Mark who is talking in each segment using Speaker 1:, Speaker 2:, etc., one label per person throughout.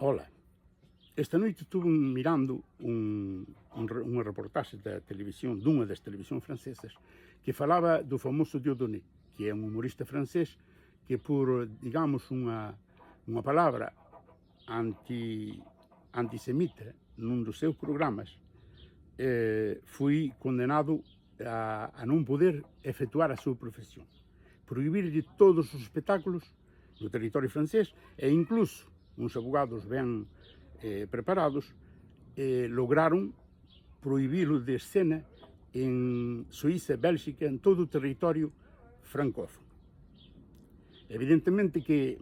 Speaker 1: Ola, esta noite estuve mirando unha reportaxe da televisión, dunha das televisións francesas, que falaba do famoso Dieudonné, que é un humorista francés que por, digamos, unha palabra antisemita nun dos seus programas foi condenado a non poder efectuar a súa profesión. Prohibirlle todos os espectáculos no territorio francés e incluso uns abogados ben preparados lograron prohibilo de escena en Suíça, Bélxica, en todo o territorio francófono. Evidentemente que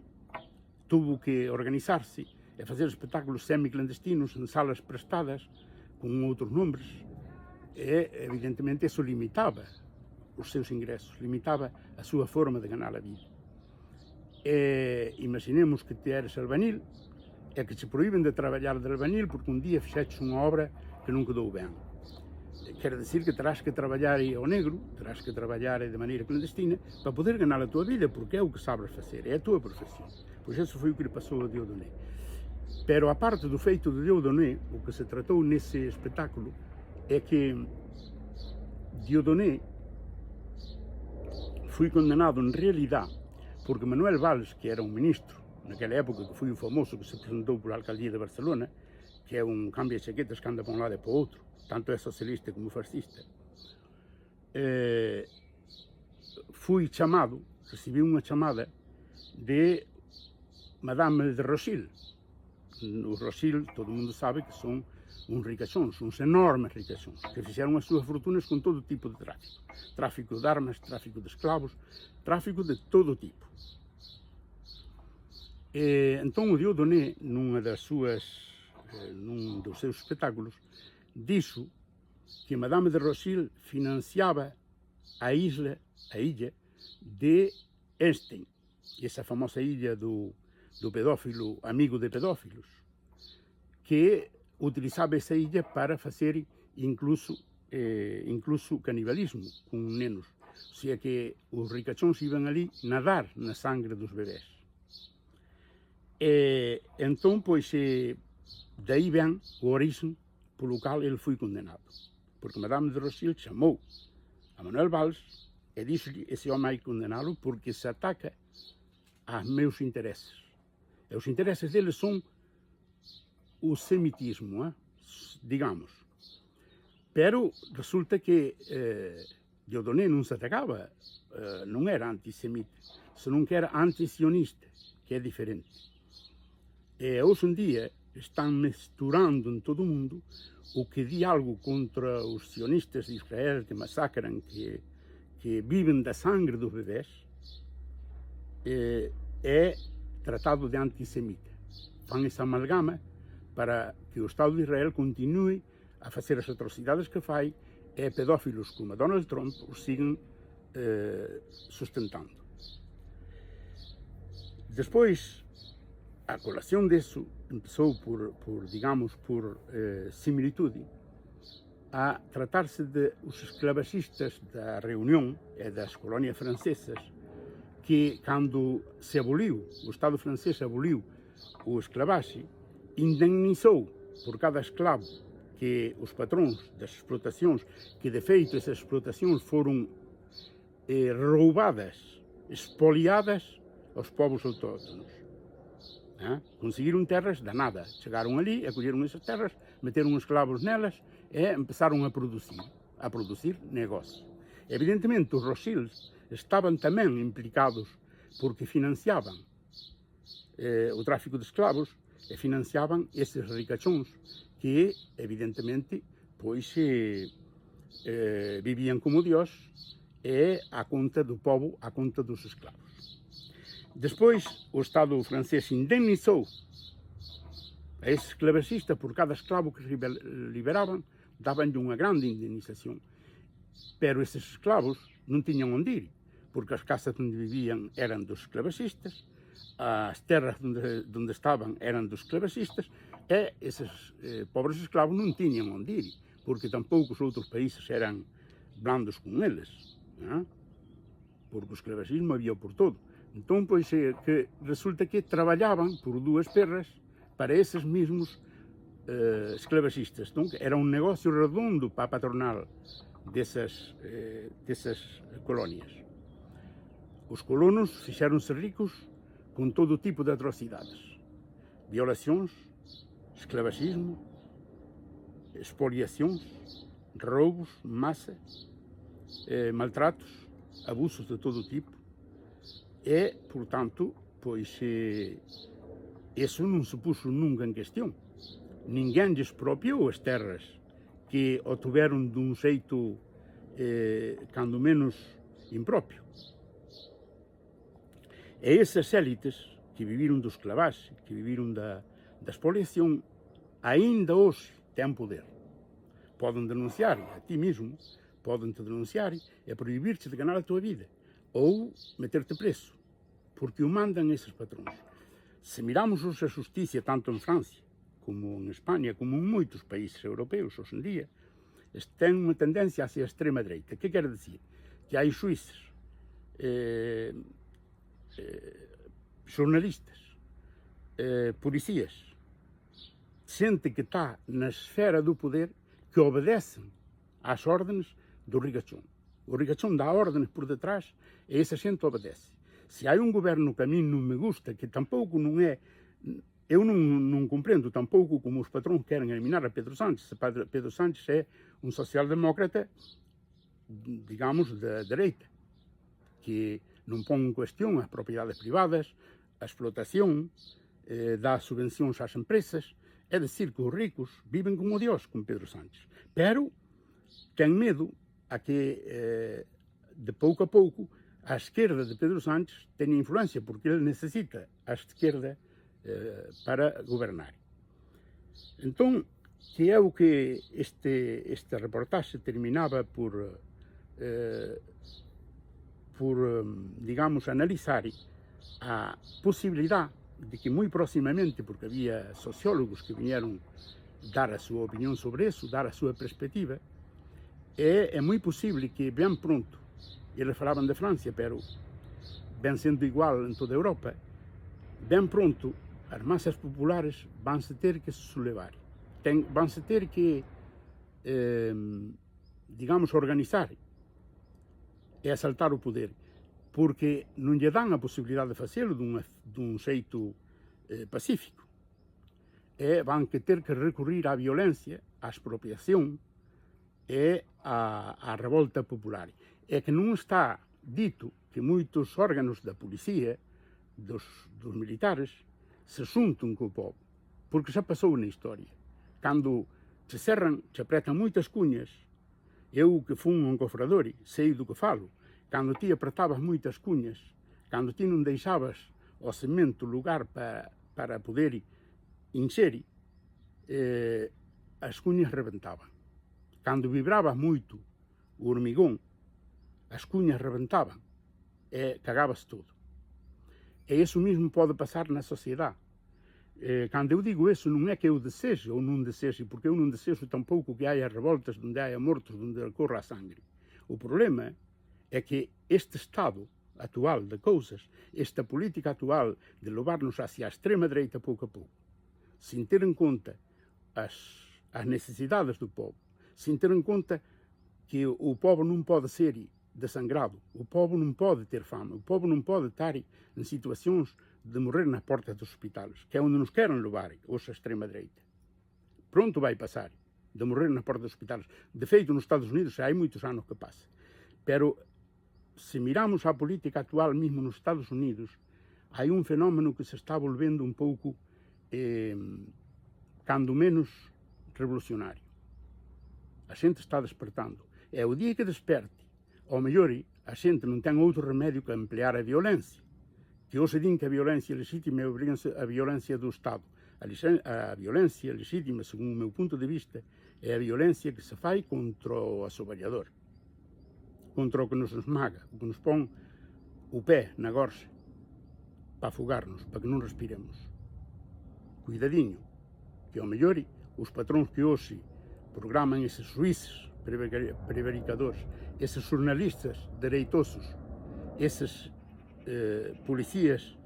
Speaker 1: tuvo que organizarse e facer espectáculos semiclandestinos en salas prestadas con outros nombres e evidentemente eso limitaba os seus ingresos, limitaba a súa forma de ganar a vida. Imaginemos que te eres albañil e que se proíben de traballar de albañil porque un día fixeches unha obra que non quedou ben. Quer decir que terás que traballar ao negro, terás que traballar de maneira clandestina para poder ganar a tua vida, porque é o que sabes facer, é a tua profesión. Pois eso foi o que lhe pasou a Dieudonné. Pero a parte do feito de Dieudonné, o que se tratou nese espectáculo é que Dieudonné foi condenado en realidade porque Manuel Valls, que era un ministro naquela época, que foi o famoso que se presentou pola alcaldía de Barcelona, que é un cambio de chaquetas que anda para un lado e para o outro, tanto é socialista como fascista, foi chamado, recibiu unha chamada de Madame de Rothschild. Os Rothschild, todo mundo sabe que son uns ricachóns, uns enormes ricachóns, que fixeron as súas fortunas con todo tipo de tráfico. Tráfico de armas, tráfico de esclavos, tráfico de todo tipo. Entón o Dieudonné, nun dos seus espectáculos, dixo que Madame de Rothschild financiaba a ilha de Einstein, esa famosa ilha do pedófilo, amigo de pedófilos, que utilizaba esa ilha para facer incluso canibalismo con nenos. O sea que os ricachóns iban ali nadar na sangre dos bebés. Entón, pois, daí ven o origen polo cal ele foi condenado. Porque Madame de Rothschild chamou a Manuel Valls e dixo-lhe: ese home hai condenalo porque se ataca aos meus intereses. E os intereses deles son o semitismo, digamos. Pero resulta que Dieudonné non se atacaba, non era antisemita, senón que era antisionista, que é diferente. E hoxe en día están mesturando en todo o mundo o que di algo contra os sionistas de Israel que masacran, que viven da sangre dos bebés, é tratado de antisemita. Fan esa amalgama para que o Estado de Israel continue a facer as atrocidades que fai e pedófilos como Donald Trump os siguen sustentando. Despois, a colación deso empezou por similitude a tratarse de os esclavagistas da Reunión e das colonias francesas que, cando se aboliu, o Estado francés aboliu o esclavaxe, indemnizou por cada esclavo que os patróns das explotacións, que de feito esas explotacións foron roubadas, expoliadas aos povos autóctonos. Conseguiron terras da nada, chegaron ali, acolleron esas terras, meteron esclavos nelas e empezaron a producir negocio. Evidentemente os Rothschilds estaban tamén implicados porque financiaban o tráfico de esclavos e financiaban esses ricachóns que evidentemente pois vivían como Dios e a conta do povo, a conta dos esclavos. Despois, o Estado francés indemnizou a ese esclavagista por cada esclavo que liberaban, dabanlle unha grande indemnización. Pero esses esclavos non tiñan onde ir, porque as casas onde vivían eran dos esclavagistas, as terras onde estaban eran dos esclavagistas, e eses pobres esclavos non tiñan onde ir, porque tampouco os outros países eran blandos con eles, porque o esclavagismo había por todo. Entón, pois, que resulta que traballaban por dúas perras para esses mesmos esclavagistas. Então, era um negócio redondo para a patronal dessas colónias. Os colonos fixeron-se ricos com todo tipo de atrocidades. Violações, esclavagismo, expoliações, roubos, massa, maltratos, abusos de todo tipo. E, portanto, pois, isso não se puxo nunca em questão. Ninguém expropriou as terras que obtiveram de um jeito, quando menos, impróprio. E essas élites que viviram do esclavagem, que viviram da expoliação, ainda hoje têm poder. Podem denunciar a ti mesmo, podem te denunciar e proibir-te de ganhar a tua vida, ou meter-te preso, porque o mandam esses patrões. Se miramos hoje a justiça, tanto em França, como em Espanha, como em muitos países europeus hoje em dia, tem uma tendência hacia a extrema-direita. O que quer dizer? Que há juízes, jornalistas, policias, gente que está na esfera do poder, que obedecem às ordens do Rigachón. O Rigachón dá ordens por detrás e essa gente obedece. Se há um governo que a mim não me gusta, que tampouco não é... Eu não compreendo tampouco como os patrões querem eliminar a Pedro Sánchez. Pedro Sánchez é um social-demócrata, digamos, da direita, que não põe em questão as propriedades privadas, a explotação, dá subvenções às empresas. É dizer, que os ricos vivem como Deus com Pedro Sánchez. Pero tem medo a que, de pouco a pouco, a esquerda de Pedro Sánchez tenha influência, porque ele necessita a esquerda para governar. Então, que é o que esta reportagem terminava por digamos, analisar a possibilidade de que muito proximamente, porque havia sociólogos que vieram dar a sua opinião sobre isso, dar a sua perspectiva, é muito possível que bem pronto, eles falavam de França, pero bem sendo igual em toda a Europa, bem pronto as massas populares vão-se ter que se sublevar, vão-se ter que, digamos, organizar e assaltar o poder, porque não lhe dão a possibilidade de fazê-lo de um jeito pacífico. E vão ter que recorrer à violência, à expropriação e à revolta popular. É que não está dito que muitos órgãos da polícia, dos militares, se juntam com o povo, porque já passou na história. Quando te cerram, te apertam muitas cunhas. Eu, que fui um encofrador, sei do que falo. Quando te apertavas muitas cunhas, quando te não deixavas ao cimento lugar para poder encher, as cunhas rebentavam. Quando vibrava muito o hormigão, as cunhas rebentavam e cagava-se tudo. E isso mesmo pode passar na sociedade. Quando eu digo isso, não é que eu desejo ou não desejo, porque eu não desejo tampouco que haja revoltas onde haja mortos, onde corra sangue. O problema é que este estado atual de coisas, esta política atual de levar-nos hacia a extrema-direita pouco a pouco, sem ter em conta as necessidades do povo, sem ter em conta que o povo não pode ser desangrado, o povo não pode ter fome, o povo não pode estar em situações de morrer nas portas dos hospitais, que é onde nos querem levar hoje a extrema-direita. Pronto vai passar, de morrer nas portas dos hospitais. De feito, nos Estados Unidos já há muitos anos que passa. Pero, se miramos a política atual mesmo nos Estados Unidos, há um fenómeno que se está volvendo um pouco, quando menos, revolucionário. A gente está despertando. É o dia que desperte, ao melhor, a gente não tem outro remédio que emplear a violência. Que hoje dizem que a violência legítima é a violência do Estado. A violência legítima, segundo o meu ponto de vista, é a violência que se faz contra o assobalhador, contra o que nos esmaga, o que nos põe o pé na gorja, para afogar-nos, para que não respiremos. Cuidadinho, que ao melhor os patrões que hoje programam esses juízes prevaricadores, esses jornalistas direitosos, esses policias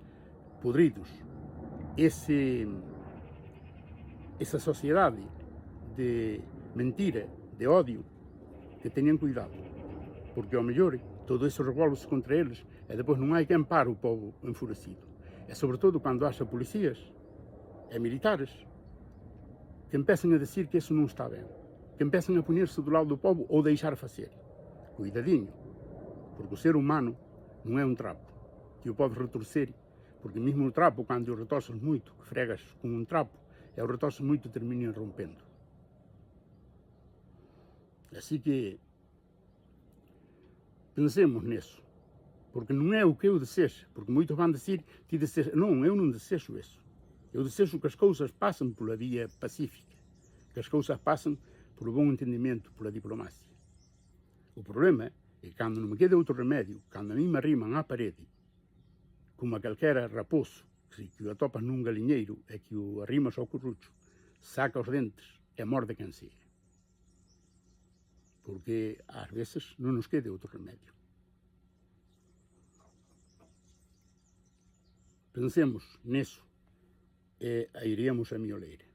Speaker 1: podridos, esa sociedade de mentira, de odio, que teñan cuidado, porque ao mellor todo eso revolve-se contra eles e depois non hai quen pare o povo enfurecido. E sobre todo cando haxa policías e militares que empecen a decir que eso non está ben, que empecen a poñerse do lado do povo ou deixar facer. Cuidadiño, porque o ser humano non é un trapo que o podes retorcer, porque mesmo o trapo, cando o retorces moito, que fregas con un trapo e o retorces moito, termina rompendo. Así que pensemos neso, porque non é o que eu desexo, porque moitos van decir ti desexas. Non, eu non desexo eso. Eu desexo que as cousas pasen pola vía pacífica, que as cousas pasen polo bon entendimento, pola diplomacia. O problema é que cando non me quede outro remedio, cando a mí me arriman á parede, como a calquera raposo, que o atopas nun galiñeiro e que o arrimas ao currucho, saca os dentes e morde quen sea. Porque ás veces non nos quede outro remedio. Pensemos neso e iríamos a mioleira.